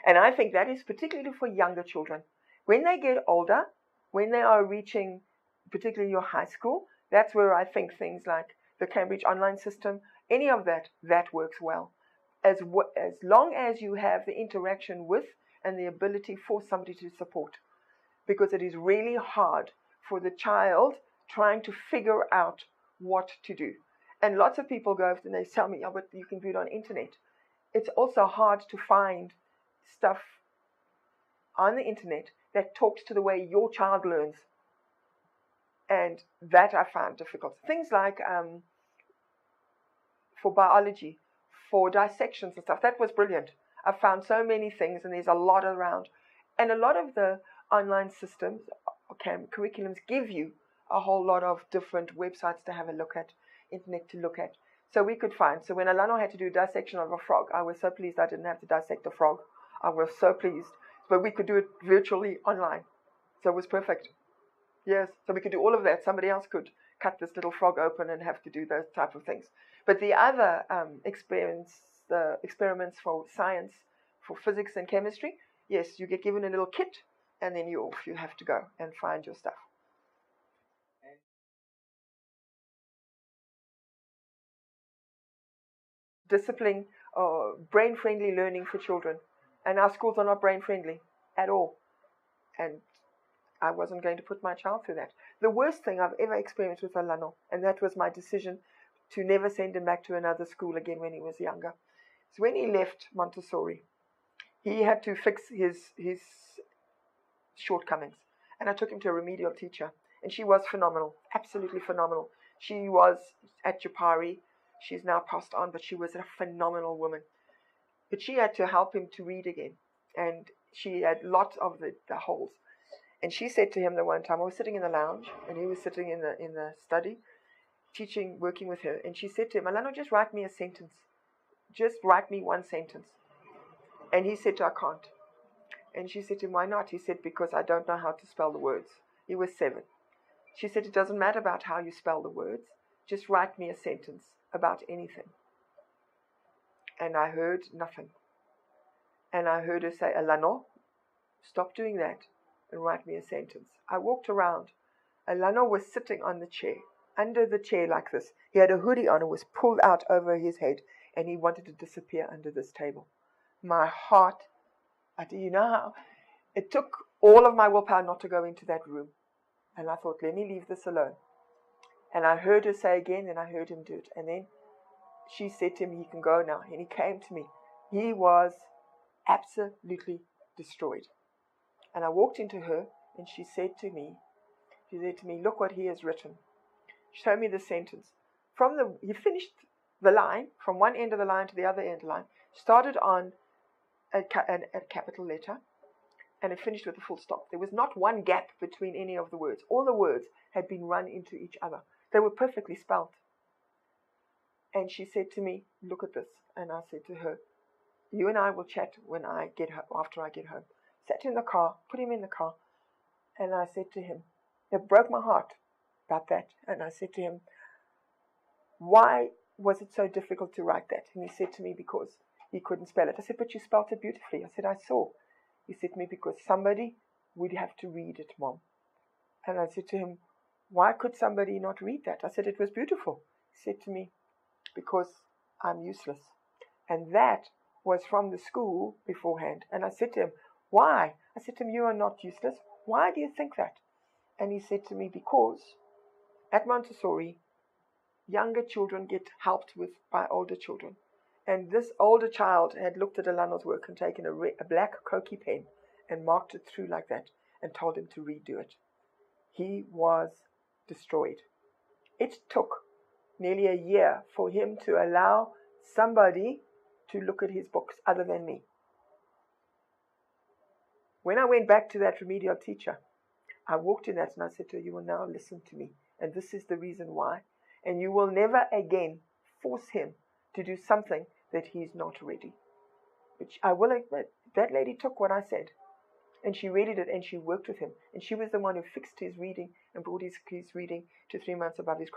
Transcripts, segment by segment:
And I think that is particularly for younger children. When they get older, when they are reaching particularly your high school, that's where I think things like the Cambridge online system, any of that works well. As long as you have the interaction with and the ability for somebody to support. Because it is really hard for the child trying to figure out what to do. And lots of people go and they tell me, oh, but you can do it on internet. It's also hard to find stuff on the internet that talks to the way your child learns. And that I found difficult. Things like for biology, for dissections and stuff, that was brilliant. I found so many things, and there's a lot around. And a lot of the online systems, curriculums, give you a whole lot of different websites to have a look at, internet to look at. So we could find. So when Alano had to do a dissection of a frog, I was so pleased I didn't have to dissect a frog. I was so pleased. But we could do it virtually online. So it was perfect. Yes, so we could do all of that. Somebody else could cut this little frog open and have to do those type of things. But the other experiments for science, for physics and chemistry, yes, you get given a little kit, and then you have to go and find your stuff. Discipline or brain-friendly learning for children. And our schools are not brain-friendly at all. And I wasn't going to put my child through that. The worst thing I've ever experienced with Alano, and that was my decision to never send him back to another school again when he was younger. So when he left Montessori, he had to fix his shortcomings. And I took him to a remedial teacher. And she was phenomenal, absolutely phenomenal. She was at Japari. She's now passed on, but she was a phenomenal woman. But she had to help him to read again. And she had lots of the holes. And she said to him the one time, I was sitting in the lounge, and he was sitting in the study, working with her. And she said to him, Alano, just write me a sentence. Just write me one sentence. And he said to her, I can't. And she said to him, why not? He said, because I don't know how to spell the words. He was 7. She said, it doesn't matter about how you spell the words. Just write me a sentence about anything. And I heard nothing. And I heard her say, Alano, stop doing that and write me a sentence. I walked around. Alano was sitting on the chair, under the chair like this. He had a hoodie on, it was pulled out over his head, and he wanted to disappear under this table. My heart, you know how, it took all of my willpower not to go into that room. And I thought, let me leave this alone. And I heard her say again, and I heard him do it. And then she said to him, he can go now. And he came to me. He was absolutely destroyed. And I walked into her, and she said to me, look what he has written. She showed me the sentence. He finished the line, from one end of the line to the other end of the line, started on a capital letter, and it finished with a full stop. There was not one gap between any of the words. All the words had been run into each other. They were perfectly spelled. And she said to me, look at this. And I said to her, you and I will chat when I get home, after I get home. Sat in the car, put him in the car, and I said to him, it broke my heart about that. And I said to him, why was it so difficult to write that? And he said to me, because he couldn't spell it. I said, but you spelled it beautifully. I said, I saw. He said to me, because somebody would have to read it, Mom. And I said to him, why could somebody not read that? I said, it was beautiful. He said to me, because I'm useless. And that was from the school beforehand. And I said to him, why? I said to him, you are not useless. Why do you think that? And he said to me, because at Montessori, younger children get helped with by older children. And this older child had looked at Alano's work and taken a black Koki pen and marked it through like that and told him to redo it. He was destroyed. It took nearly a year for him to allow somebody to look at his books other than me. When I went back to that remedial teacher, I walked in that and I said to her, you will now listen to me. And this is the reason why. And you will never again force him to do something that he's not ready. But I will admit, that lady took what I said. And she read it and she worked with him. And she was the one who fixed his reading and brought his reading to 3 months above his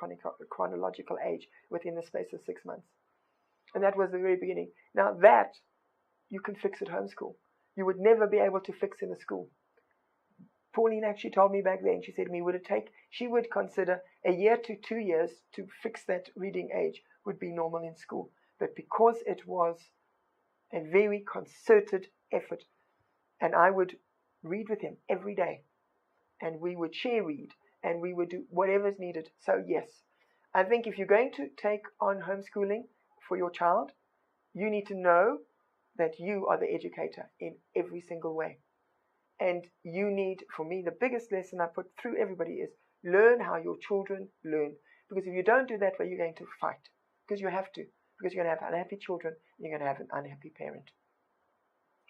chronological age within the space of 6 months. And that was the very beginning. Now that you can fix at homeschool. you would never be able to fix in a school. Pauline actually told me back then, she said to me, she would consider a year to 2 years to fix that reading age would be normal in school. But because it was a very concerted effort, and I would read with him every day, and we would share read, and we would do whatever's needed. So yes, I think if you're going to take on homeschooling for your child, you need to know that you are the educator in every single way. And you need, for me, the biggest lesson I put through everybody is learn how your children learn. Because if you don't do that, well, you're going to fight. Because you have to. Because you're going to have unhappy children, and you're going to have an unhappy parent.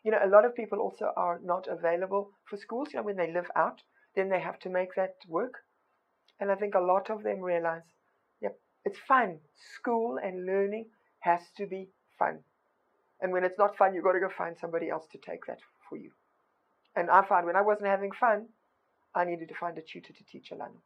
You know, a lot of people also are not available for schools. You know, when they live out, then they have to make that work. And I think a lot of them realize, yep, it's fun. School and learning has to be fun. And when it's not fun, you've got to go find somebody else to take that for you. And I found when I wasn't having fun, I needed to find a tutor to teach Alana.